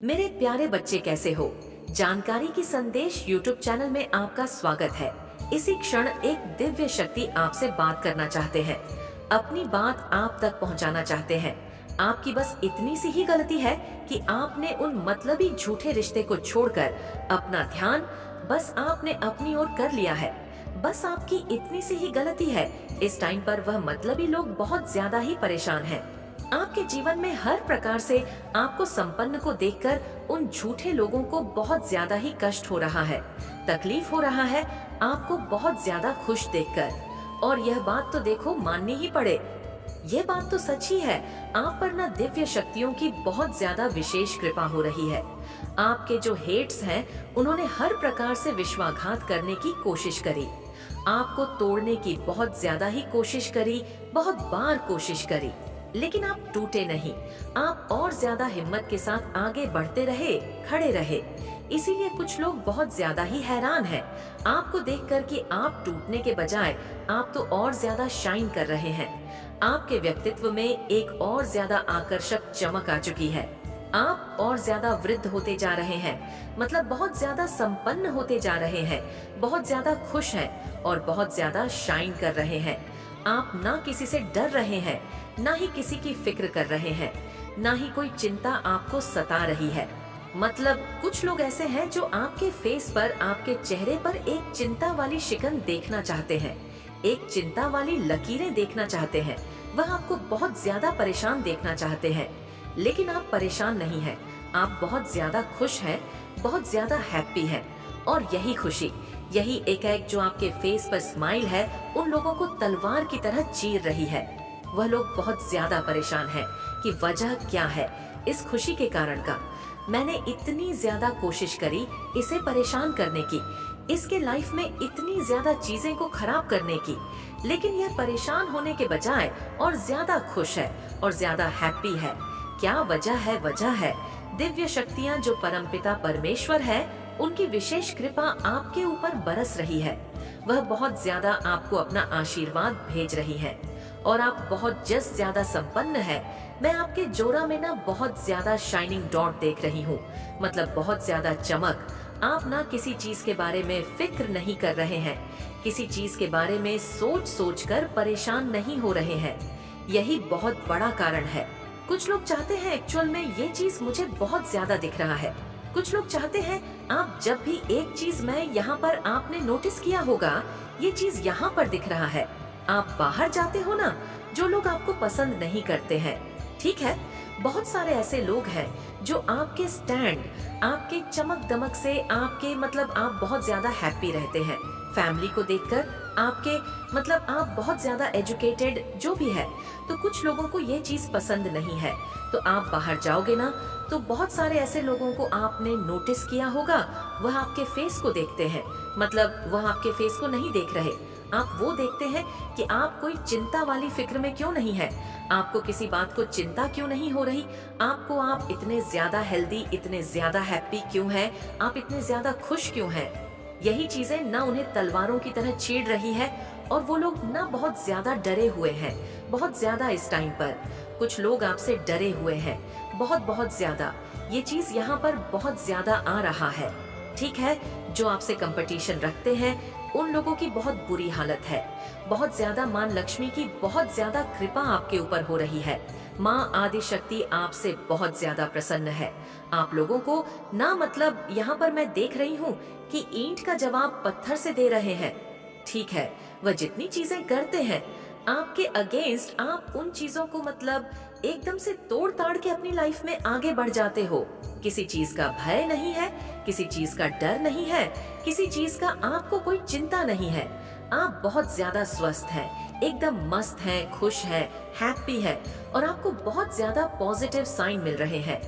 मेरे प्यारे बच्चे कैसे हो। जानकारी की संदेश यूट्यूब चैनल में आपका स्वागत है। इसी क्षण एक दिव्य शक्ति आपसे बात करना चाहते हैं, अपनी बात आप तक पहुंचाना चाहते हैं। आपकी बस इतनी सी ही गलती है कि आपने उन मतलबी झूठे रिश्ते को छोड़कर अपना ध्यान बस आपने अपनी ओर कर लिया है। बस आपकी इतनी सी ही गलती है। इस टाइम पर वह मतलबी लोग बहुत ज्यादा ही परेशान हैं। आपके जीवन में हर प्रकार से आपको संपन्न को देखकर उन झूठे लोगों को बहुत ज्यादा ही कष्ट हो रहा है, तकलीफ हो रहा है आपको बहुत ज्यादा खुश देखकर। और यह बात तो देखो माननी ही पड़े, ये बात तो सच ही है। आप पर ना दिव्य शक्तियों की बहुत ज्यादा विशेष कृपा हो रही है। आपके जो हेट्स हैं उन्होंने हर प्रकार से विश्वासघात करने की कोशिश करी, आपको तोड़ने की बहुत ज्यादा ही कोशिश करी, बहुत बार कोशिश करी, लेकिन आप टूटे नहीं। आप और ज्यादा हिम्मत के साथ आगे बढ़ते रहे, खड़े रहे। इसीलिए कुछ लोग बहुत ज्यादा ही हैरान हैं आपको देखकर कि आप टूटने के बजाय आप तो और ज्यादा शाइन कर रहे हैं। आपके व्यक्तित्व में एक और ज्यादा आकर्षक चमक आ चुकी है। आप और ज्यादा वृद्ध होते जा रहे हैं, मतलब बहुत ज्यादा संपन्न होते जा रहे हैं, बहुत ज्यादा खुश हैं और बहुत ज्यादा शाइन कर रहे हैं। आप ना किसी से डर रहे हैं, ना ही किसी की फिक्र कर रहे हैं, ना ही कोई चिंता आपको सता रही है। मतलब कुछ लोग ऐसे हैं जो आपके फेस पर, आपके चेहरे पर एक चिंता वाली शिकन देखना चाहते हैं, एक चिंता वाली लकीरें देखना चाहते हैं। वह आपको बहुत ज्यादा परेशान देखना चाहते हैं, लेकिन आप परेशान नहीं हैं। आप बहुत ज्यादा खुश हैं, बहुत ज्यादा हैप्पी हैं। और यही खुशी, यही एकाएक जो आपके फेस पर स्माइल है, उन लोगों को तलवार की तरह चीर रही है। वह लोग बहुत ज्यादा परेशान हैं कि वजह क्या है इस खुशी के कारण का। मैंने इतनी ज्यादा कोशिश करी इसे परेशान करने की, इसके लाइफ में इतनी ज्यादा चीजें को खराब करने की, लेकिन यह परेशान होने के बजाय और ज्यादा खुश है और ज्यादा हैप्पी है। क्या वजह है? वजह है दिव्य शक्तियाँ जो परमपिता परमेश्वर है, उनकी विशेष कृपा आपके ऊपर बरस रही है। वह बहुत ज्यादा आपको अपना आशीर्वाद भेज रही है और आप बहुत जस ज्यादा संपन्न है। मैं आपके जोड़ा में ना बहुत ज्यादा शाइनिंग डॉट देख रही हूँ, मतलब बहुत ज्यादा चमक। आप ना किसी चीज के बारे में फिक्र नहीं कर रहे हैं, किसी चीज के बारे में सोच सोच कर परेशान नहीं हो रहे हैं। यही बहुत बड़ा कारण है। कुछ लोग चाहते हैं, एक्चुअल में ये चीज मुझे बहुत ज्यादा दिख रहा है। कुछ लोग चाहते हैं आप जब भी एक चीज मैं यहाँ पर आपने नोटिस किया होगा, ये चीज यहाँ पर दिख रहा है। आप बाहर जाते हो ना, जो लोग आपको पसंद नहीं करते हैं, ठीक है, बहुत सारे ऐसे लोग हैं जो आपके स्टैंड, आपके चमक दमक से, आपके मतलब आप बहुत ज्यादा हैप्पी रहते हैं। फैमिली को देखकर आपके मतलब आप बहुत ज्यादा एजुकेटेड जो भी है, तो कुछ लोगों को ये चीज पसंद नहीं है। तो आप बाहर जाओगे ना, तो बहुत सारे ऐसे लोगों को आपने नोटिस किया होगा, वह आपके फेस को देखते हैं, मतलब वह आपके फेस को नहीं देख रहे, आप वो देखते हैं कि आप कोई चिंता वाली फिक्र में क्यों नहीं है, आपको किसी बात को चिंता क्यों नहीं हो रही, आप इतने ज्यादा हेल्दी, इतने ज्यादा हैप्पी क्यों हैं, आप इतने ज्यादा खुश क्यों हैं। यही चीजें ना उन्हें तलवारों की तरह छेड़ रही है और वो लोग ना बहुत ज्यादा डरे हुए हैं, बहुत ज्यादा। इस टाइम पर कुछ लोग आपसे डरे हुए हैं, बहुत बहुत ज्यादा। ये चीज यहाँ पर बहुत ज्यादा आ रहा है, ठीक है। जो आपसे कंपटीशन रखते हैं उन लोगों की बहुत बुरी हालत है। बहुत ज्यादा मां लक्ष्मी की बहुत ज्यादा कृपा आपके ऊपर हो रही है। मां आदि शक्ति आपसे बहुत ज्यादा प्रसन्न है। आप लोगों को ना मतलब यहाँ पर मैं देख रही हूँ कि ईंट का जवाब पत्थर से दे रहे हैं, ठीक है। वह जितनी चीजें करते हैं आपके अगेंस्ट, आप उन चीजों को मतलब एकदम से तोड़ ताड़ के अपनी लाइफ में आगे बढ़ जाते हो। किसी चीज का भय नहीं है, किसी चीज का डर नहीं है, किसी चीज का आपको कोई चिंता नहीं है। आप बहुत ज्यादा स्वस्थ हैं, एकदम मस्त हैं, खुश हैं, हैप्पी हैं और आपको बहुत ज्यादा पॉजिटिव साइन मिल रहे हैं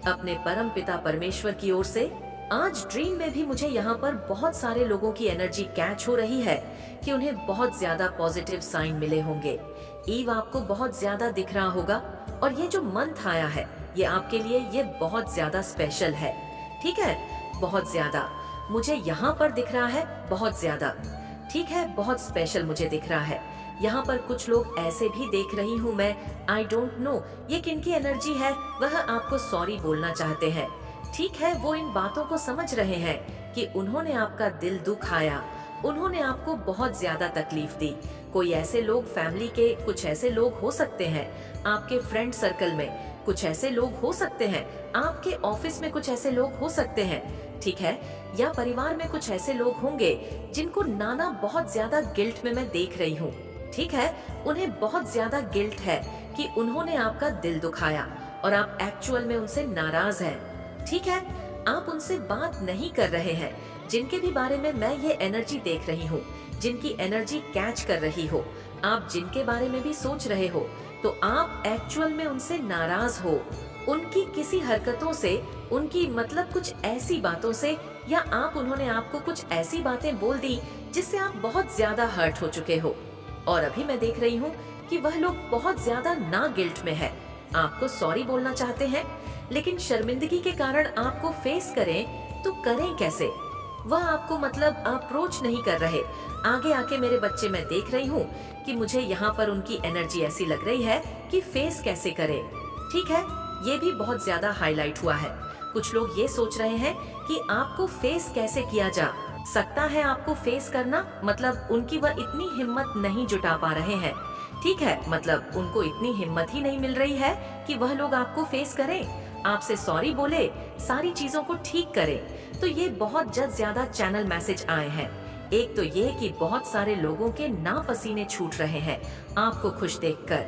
अपने परम पिता परमेश्वर की ओर से। आज ड्रीम में भी मुझे यहाँ पर बहुत सारे लोगों की एनर्जी कैच हो रही है कि उन्हें बहुत ज्यादा पॉजिटिव साइन मिले होंगे। ईव आपको बहुत ज्यादा दिख रहा होगा और ये जो मंथ आया है ये आपके लिए ये बहुत ज्यादा स्पेशल है, ठीक है। बहुत ज्यादा मुझे यहाँ पर दिख रहा है, बहुत ज्यादा, ठीक है, बहुत स्पेशल मुझे दिख रहा है। यहाँ पर कुछ लोग ऐसे भी देख रही हूँ मैं, आई डोंट नो ये किनकी एनर्जी है। वह आपको सॉरी बोलना चाहते हैं, ठीक है, वो इन बातों को समझ रहे हैं कि उन्होंने आपका दिल दुखाया, उन्होंने आपको बहुत ज्यादा तकलीफ दी। कोई ऐसे लोग फैमिली के कुछ ऐसे लोग हो सकते हैं, आपके फ्रेंड सर्कल में कुछ ऐसे लोग हो सकते हैं, आपके ऑफिस में कुछ ऐसे लोग हो सकते हैं, ठीक है, या परिवार में कुछ ऐसे लोग होंगे जिनको नाना बहुत ज्यादा गिल्ट में मैं देख रही हूँ। ठीक है, उन्हें बहुत ज्यादा गिल्ट है कि उन्होंने आपका दिल दुखाया और आप एक्चुअल में उनसे नाराज हैं। ठीक है, आप उनसे बात नहीं कर रहे हैं, जिनके भी बारे में मैं ये एनर्जी देख रही हूँ, जिनकी एनर्जी कैच कर रही हो, आप जिनके बारे में भी सोच रहे हो, तो आप एक्चुअल में उनसे नाराज हो, उनकी किसी हरकतों से, उनकी मतलब कुछ ऐसी बातों से, या उन्होंने आपको कुछ ऐसी बातें बोल दी जिससे आप बहुत ज्यादा हर्ट हो चुके हो। और अभी मैं देख रही हूँ कि वह लोग बहुत ज्यादा ना गिल्ट में है, आपको सॉरी बोलना चाहते हैं, लेकिन शर्मिंदगी के कारण आपको फेस करें तो करें कैसे? वह आपको मतलब अप्रोच नहीं कर रहे। आगे आके मेरे बच्चे मैं देख रही हूँ कि मुझे यहाँ पर उनकी एनर्जी ऐसी लग रही है कि फेस कैसे करें। ठीक है, ये भी बहुत ज्यादा हाईलाइट हुआ है। कुछ लोग ये सोच रहे हैं कि आपको फेस कैसे किया जा सकता है, आपको फेस करना मतलब उनकी वह इतनी हिम्मत नहीं जुटा पा रहे हैं। ठीक है, मतलब उनको इतनी हिम्मत ही नहीं मिल रही है कि वह लोग आपको फेस करें, आपसे सॉरी बोले, सारी चीजों को ठीक करें। तो ये बहुत ज्यादा चैनल मैसेज आए हैं। एक तो ये कि बहुत सारे लोगों के नापसीने छूट रहे हैं आपको खुश देखकर,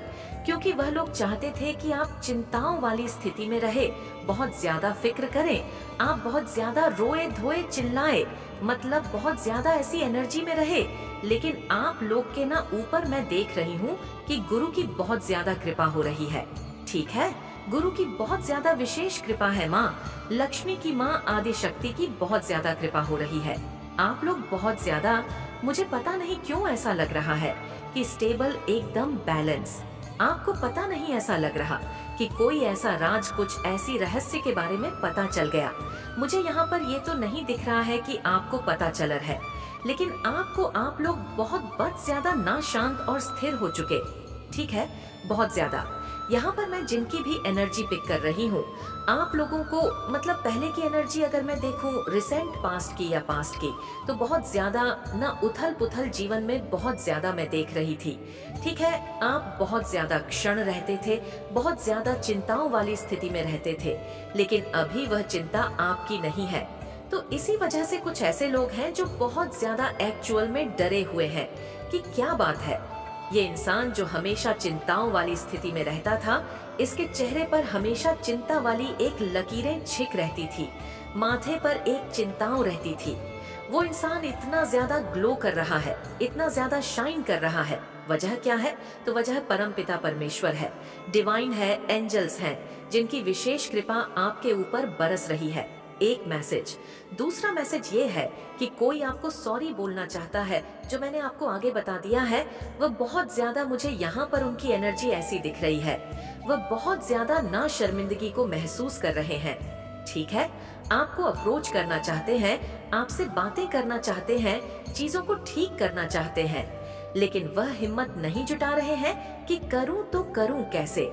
क्योंकि वह लोग चाहते थे कि आप चिंताओं वाली स्थिति में रहे, बहुत ज्यादा फिक्र करें, आप बहुत ज्यादा रोए धोए चिल्लाए, मतलब बहुत ज्यादा ऐसी एनर्जी में रहे। लेकिन आप लोग के ना ऊपर मैं देख रही हूँ कि गुरु की बहुत ज्यादा कृपा हो रही है। ठीक है, गुरु की बहुत ज्यादा विशेष कृपा है, माँ लक्ष्मी की, माँ आदि शक्ति की बहुत ज्यादा कृपा हो रही है। आप लोग बहुत ज्यादा, मुझे पता नहीं क्यों ऐसा लग रहा है कि स्टेबल, एकदम बैलेंस। आपको पता नहीं ऐसा लग रहा कि कोई ऐसा राज, कुछ ऐसी रहस्य के बारे में पता चल गया। मुझे यहाँ पर ये तो नहीं दिख रहा है कि आपको पता चल रहा है, लेकिन आप लोग बहुत ज्यादा ना शांत और स्थिर हो चुके। ठीक है, बहुत ज्यादा। यहाँ पर मैं जिनकी भी एनर्जी पिक कर रही हूँ, आप लोगों को मतलब पहले की एनर्जी अगर मैं देखूँ रिसेंट पास्ट की या पास्ट की, तो बहुत ज्यादा ना उथल पुथल जीवन में बहुत ज्यादा मैं देख रही थी। ठीक है, आप बहुत ज्यादा क्षण रहते थे, बहुत ज्यादा चिंताओं वाली स्थिति में रहते थे, लेकिन अभी वह चिंता आपकी नहीं है। तो इसी वजह से कुछ ऐसे लोग हैं जो बहुत ज्यादा एक्चुअल में डरे हुए हैं कि क्या बात है, ये इंसान जो हमेशा चिंताओं वाली स्थिति में रहता था, इसके चेहरे पर हमेशा चिंता वाली एक लकीरें छिक रहती थी, माथे पर एक चिंताओं रहती थी। वो इंसान इतना ज्यादा ग्लो कर रहा है, इतना ज्यादा शाइन कर रहा है। वजह क्या है? तो वजह परमपिता परमेश्वर है, डिवाइन है, एंजल्स हैं, जिनकी विशेष कृपा आपके ऊपर बरस रही है। एक मैसेज। दूसरा मैसेज ये है कि कोई आपको सॉरी बोलना चाहता है, जो मैंने आपको आगे बता दिया है। वह बहुत ज्यादा, मुझे यहाँ पर उनकी एनर्जी ऐसी दिख रही है, वह बहुत ज्यादा ना शर्मिंदगी को महसूस कर रहे हैं। ठीक है, आपको अप्रोच करना चाहते हैं, आपसे बातें करना चाहते हैं, चीजों को ठीक करना चाहते हैं, लेकिन वह हिम्मत नहीं जुटा रहे हैं कि करूं तो करूं कैसे।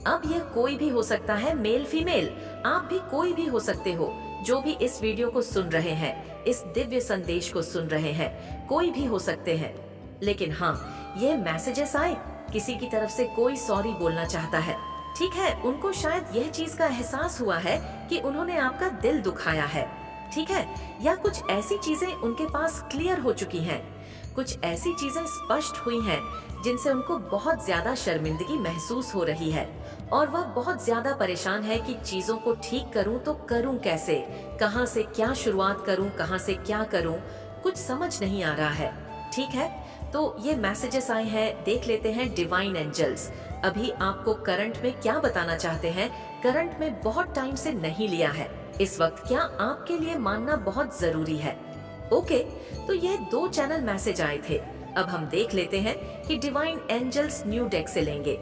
अब यह कोई भी हो सकता है, मेल फीमेल, आप भी कोई भी हो सकते हो, जो भी इस वीडियो को सुन रहे हैं, इस दिव्य संदेश को सुन रहे हैं, कोई भी हो सकते हैं। लेकिन हाँ, ये मैसेजेस आए, किसी की तरफ से कोई सॉरी बोलना चाहता है। ठीक है, उनको शायद यह चीज का एहसास हुआ है कि उन्होंने आपका दिल दुखाया है। ठीक है, या कुछ ऐसी चीजें उनके पास क्लियर हो चुकी हैं, कुछ ऐसी चीजें स्पष्ट हुई हैं जिनसे उनको बहुत ज्यादा शर्मिंदगी महसूस हो रही है, और वह बहुत ज्यादा परेशान है कि चीजों को ठीक करूं तो करूं कैसे, कहां से क्या शुरुआत करूं, कहां से क्या करूं, कुछ समझ नहीं आ रहा है। ठीक है, तो ये मैसेजेस आए हैं, देख लेते हैं। डिवाइन एंजल्स अभी आपको करंट में क्या बताना चाहते हैं, करंट में बहुत टाइम से नहीं लिया है, इस वक्त क्या आपके लिए मानना बहुत जरूरी है। ओके, तो ये 2 चैनल मैसेज आए थे। अब हम देख लेते हैं कि डिवाइन एंजल्स न्यू डेक से लेंगे।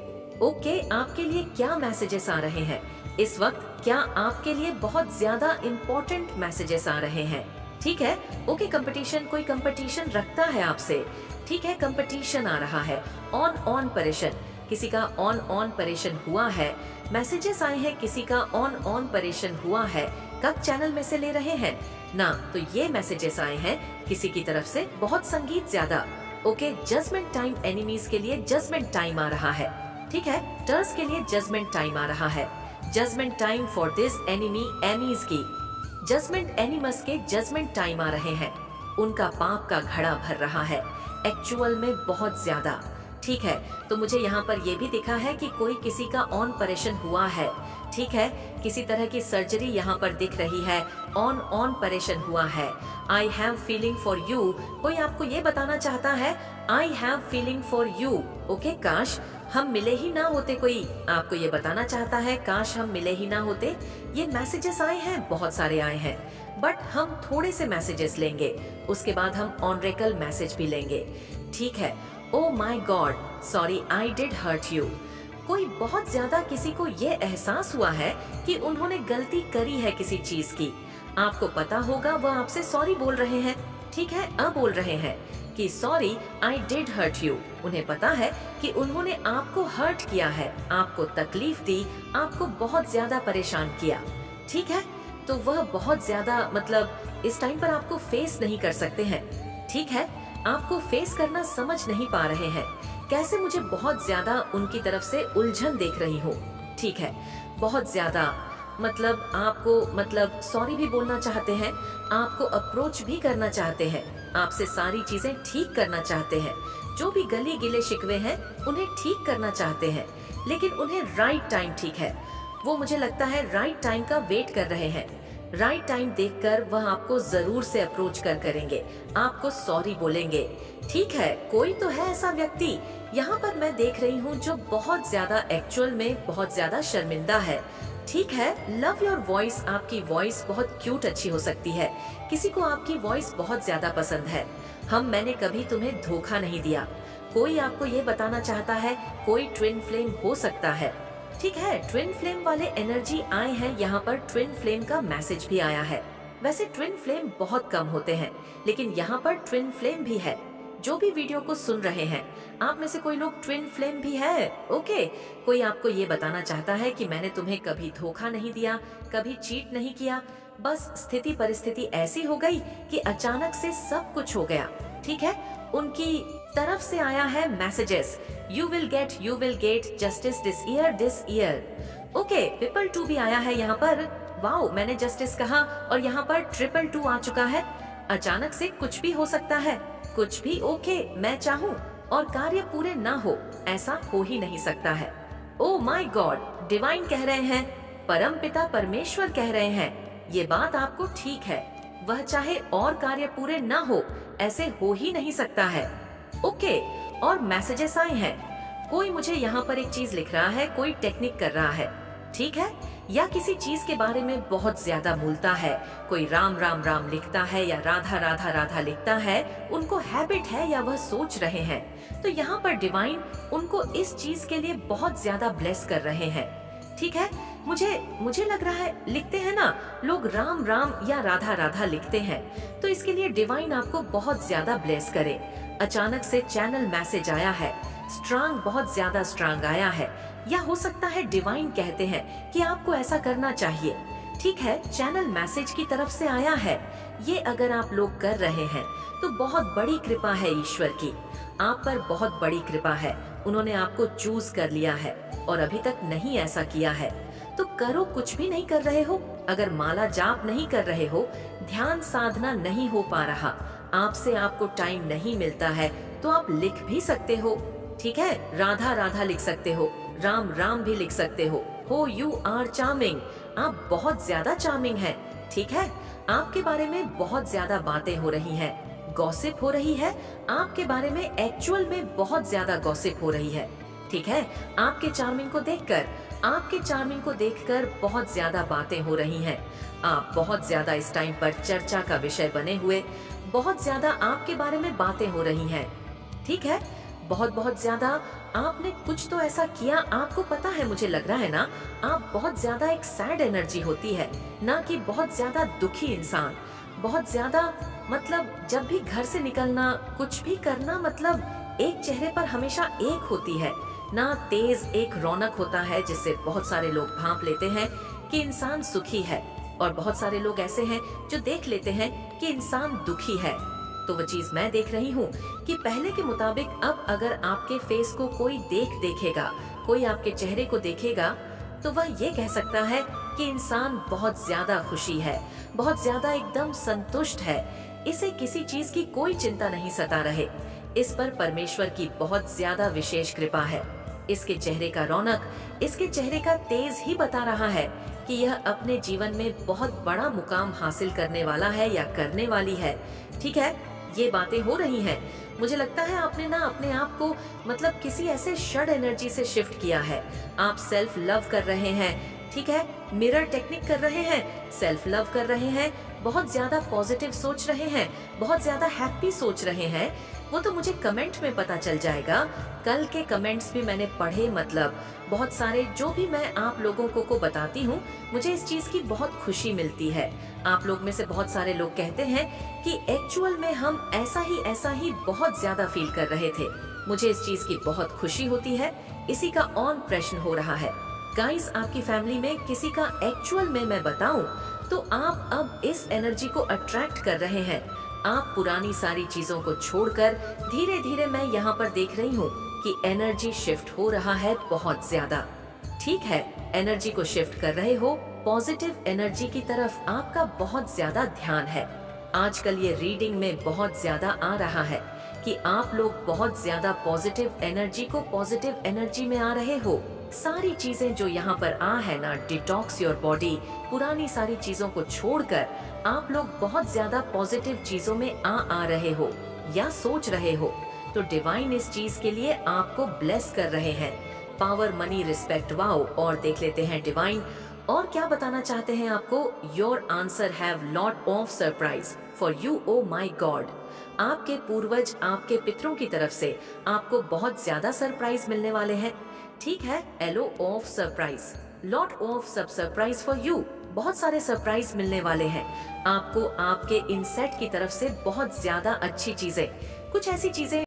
ओके, आपके लिए क्या मैसेजेस आ रहे हैं इस वक्त, क्या आपके लिए बहुत ज्यादा इम्पोर्टेंट मैसेजेस आ रहे हैं। ठीक है, ओके, कंपटीशन, कोई कंपटीशन रखता है आपसे। ठीक है, कंपटीशन आ रहा है, ऑन परेशान, किसी का ऑन परेशान हुआ है। मैसेजेस आए हैं, किसी का ऑन परेशान हुआ है, कब चैनल में से ले रहे हैं ना, तो ये मैसेजेस आए हैं किसी की तरफ से बहुत संगीत ज्यादा। ओके, जजमेंट टाइम एनिमीज के लिए जजमेंट टाइम आ रहा है। ठीक है, टर्स के लिए जजमेंट टाइम आ रहा है। Judgment time for this enemy एमीज की, जजमेंट एनिमस के जजमेंट टाइम आ रहे हैं। उनका पाप का घड़ा भर रहा है एक्चुअल में बहुत ज्यादा। ठीक है, तो मुझे यहाँ पर यह भी दिखा है कि कोई किसी का ऑन ऑपरेशन हुआ है। ठीक है, किसी तरह की सर्जरी यहाँ पर दिख रही है, ऑन ऑपरेशन हुआ है। I have feeling for you, कोई आपको ये बताना चाहता है I have feeling for you. Okay, काश हम मिले ही ना होते, कोई आपको ये बताना चाहता है काश हम मिले ही ना होते। ये मैसेजेस आए हैं, बहुत सारे आए हैं, बट हम थोड़े से मैसेजेस लेंगे, उसके बाद हम ऑनरेकल मैसेज भी लेंगे। ठीक है, oh my god, sorry I did hurt you. कोई बहुत ज्यादा किसी को ये एहसास हुआ है कि उन्होंने गलती करी है किसी चीज की। आपको पता होगा वह आपसे सॉरी बोल रहे हैं। ठीक है, अब बोल रहे हैं कि sorry I did hurt you. उन्हें पता है कि उन्होंने आपको हर्ट किया है, आपको तकलीफ दी, आपको बहुत ज्यादा परेशान किया। ठीक है, तो वह बहुत ज्यादा मतलब इस टाइम पर आपको फेस नहीं कर सकते हैं। ठीक है, आपको फेस करना समझ नहीं पा रहे हैं। कैसे मुझे बहुत ज्यादा उनकी तरफ से उलझन देख रही हूँ। ठीक है, बहुत ज्यादा मतलब आपको मतलब सॉरी भी बोलना चाहते हैं, आपको अप्रोच भी करना चाहते हैं, आपसे सारी चीजें ठीक करना चाहते हैं, जो भी गली गिले शिकवे हैं उन्हें ठीक करना चाहते हैं, लेकिन उन्हें राइट टाइम, ठीक है, वो मुझे लगता है राइट टाइम का वेट कर रहे हैं। राइट टाइम देखकर वह आपको जरूर से अप्रोच करेंगे, आपको सॉरी बोलेंगे। ठीक है, कोई तो है ऐसा व्यक्ति यहाँ पर मैं देख रही हूँ जो बहुत ज्यादा एक्चुअल में बहुत ज्यादा शर्मिंदा है। ठीक है, लव योर वॉइस, आपकी वॉइस बहुत क्यूट अच्छी हो सकती है, किसी को आपकी वॉइस बहुत ज्यादा पसंद है। मैंने कभी तुम्हें धोखा नहीं दिया, कोई आपको ये बताना चाहता है, कोई ट्विन फ्लेम हो सकता है। ठीक है, ट्विन फ्लेम वाले एनर्जी आए हैं, यहाँ पर ट्विन फ्लेम का मैसेज भी आया है। वैसे ट्विन फ्लेम बहुत कम होते हैं, लेकिन यहाँ पर ट्विन फ्लेम भी है। जो भी वीडियो को सुन रहे हैं, आप में से कोई लोग ट्विन फ्लेम भी है। ओके, कोई आपको ये बताना चाहता है कि मैंने तुम्हें कभी धोखा नहीं दिया, कभी चीट नहीं किया, बस स्थिति परिस्थिति ऐसी हो गई कि अचानक से सब कुछ हो गया। ठीक है, उनकी तरफ से आया है messages, you will get justice this year. Okay, triple 2 भी आया है यहाँ पर। वाओ, मैंने जस्टिस कहा और यहाँ पर ट्रिपल 2 आ चुका है। अचानक से कुछ भी हो सकता है, कुछ भी। ओके, मैं चाहूँ और कार्य पूरे ना हो, ऐसा हो ही नहीं सकता है। ओ माय गॉड, डिवाइन कह रहे हैं, परम पिता परमेश्वर कह रहे हैं, ये बात आपको ठीक है, वह चाहे और कार्य पूरे ना हो, ऐसे हो ही नहीं सकता है। ओके, और मैसेजेस आए हैं, कोई मुझे यहाँ पर एक चीज लिख रहा है, कोई टेक्निक कर रहा है। ठीक है, या किसी चीज के बारे में बहुत ज्यादा बोलता है, कोई राम राम राम लिखता है या राधा राधा राधा लिखता है, उनको हैबिट है या वह सोच रहे हैं। तो यहाँ पर डिवाइन उनको इस चीज के लिए बहुत ज्यादा ब्लेस कर रहे हैं। ठीक है, मुझे लग रहा है, लिखते हैं ना लोग राम राम या राधा राधा लिखते हैं, तो इसके लिए डिवाइन आपको बहुत ज्यादा ब्लेस करे। अचानक से चैनल मैसेज आया है, स्ट्रांग, बहुत ज्यादा स्ट्रांग आया है, या हो सकता है डिवाइन कहते हैं कि आपको ऐसा करना चाहिए। ठीक है, चैनल मैसेज की तरफ से आया है, ये अगर आप लोग कर रहे हैं तो बहुत बड़ी कृपा है ईश्वर की, आप पर बहुत बड़ी कृपा है। उन्होंने आपको चूज कर लिया है और अभी तक नहीं ऐसा किया है तो करो। कुछ भी नहीं कर रहे हो, अगर माला जाप नहीं कर रहे हो, ध्यान साधना नहीं हो पा रहा, आपसे आपको टाइम नहीं मिलता है, तो आप लिख भी सकते हो। ठीक है, राधा राधा लिख सकते हो, राम राम भी लिख सकते हो यू आर चार्मिंग, आप बहुत ज्यादा चार्मिंग हैं। ठीक है, आपके बारे में बहुत ज्यादा बातें हो रही हैं, गॉसिप हो रही है, आपके बारे में एक्चुअल में बहुत ज्यादा गॉसिप हो रही है। ठीक है, आपके चार्मिंग को देखकर बहुत ज्यादा बातें हो रही हैं, आप बहुत ज्यादा इस टाइम पर चर्चा का विषय बने हुए, बहुत ज्यादा आपके बारे में बातें हो रही हैं। ठीक है, बहुत ज्यादा आपने कुछ तो ऐसा किया, आपको पता है, मुझे लग रहा है ना, आप बहुत ज्यादा एक सैड एनर्जी होती है ना, कि बहुत ज्यादा दुखी इंसान, बहुत ज्यादा मतलब जब भी घर से निकलना, कुछ भी करना, मतलब एक चेहरे पर हमेशा एक होती है ना, तेज एक रौनक होता है जिससे बहुत सारे लोग भांप लेते हैं कि इंसान सुखी है। और बहुत सारे लोग ऐसे हैं जो देख लेते हैं कि इंसान दुखी है, तो वो चीज मैं देख रही हूँ कि पहले के मुताबिक अब अगर आपके फेस को कोई देखेगा, कोई आपके चेहरे को देखेगा, तो वह ये कह सकता है कि इंसान बहुत ज्यादा खुशी है, बहुत ज्यादा एकदम संतुष्ट है, इसे किसी चीज की कोई चिंता नहीं सता रहे। इस पर परमेश्वर की बहुत ज्यादा विशेष कृपा है। इसके चेहरे का रौनक, इसके चेहरे का तेज ही बता रहा है कि यह अपने जीवन में बहुत बड़ा मुकाम हासिल करने वाला है या करने वाली है। ठीक है, ये बातें हो रही हैं। मुझे लगता है आपने ना अपने आप को मतलब किसी ऐसे षड एनर्जी से शिफ्ट किया है। आप सेल्फ लव कर रहे हैं, ठीक है, मिरर टेक्निक कर रहे हैं, सेल्फ लव कर रहे हैं, बहुत ज्यादा पॉजिटिव सोच रहे हैं, बहुत ज्यादा हैप्पी सोच रहे हैं। वो तो मुझे कमेंट में पता चल जाएगा। कल के कमेंट्स भी मैंने पढ़े, मतलब बहुत सारे जो भी मैं आप लोगों को बताती हूँ, मुझे इस चीज की बहुत खुशी मिलती है। आप लोग में से बहुत सारे लोग कहते हैं कि एक्चुअल में हम ऐसा ही बहुत ज्यादा फील कर रहे थे। मुझे इस चीज की बहुत खुशी होती है। इसी का ऑन प्रश्न हो रहा है। गाइस, आपकी फैमिली में किसी का एक्चुअल में मैं बताऊं तो आप अब इस एनर्जी को अट्रैक्ट कर रहे हैं। आप पुरानी सारी चीजों को छोड़कर धीरे धीरे मैं यहाँ पर देख रही हूँ कि एनर्जी शिफ्ट हो रहा है बहुत ज्यादा। ठीक है, एनर्जी को शिफ्ट कर रहे हो, पॉजिटिव एनर्जी की तरफ आपका बहुत ज्यादा ध्यान है। आजकल ये रीडिंग में बहुत ज्यादा आ रहा है कि आप लोग बहुत ज्यादा पॉजिटिव एनर्जी में आ रहे हो। सारी चीजें जो यहाँ पर आ है ना, डिटॉक्स योर बॉडी, पुरानी सारी चीजों को छोड़कर आप लोग बहुत ज्यादा पॉजिटिव चीजों में आ रहे हो या सोच रहे हो। तो डिवाइन इस चीज के लिए आपको ब्लेस कर रहे हैं। Power, money, respect, wow. और देख लेते हैं डिवाइन और क्या बताना चाहते हैं आपको। Your answer have lot of surprise for you, oh my God. आपके पूर्वज, आपके पितरों की तरफ से आपको बहुत ज्यादा सरप्राइज मिलने वाले हैं। ठीक है, a lot of surprise, lot of surprise for you. बहुत सारे सरप्राइज मिलने वाले हैं आपको, आपके इनसेट की तरफ से बहुत ज्यादा अच्छी चीजें, कुछ ऐसी चीजें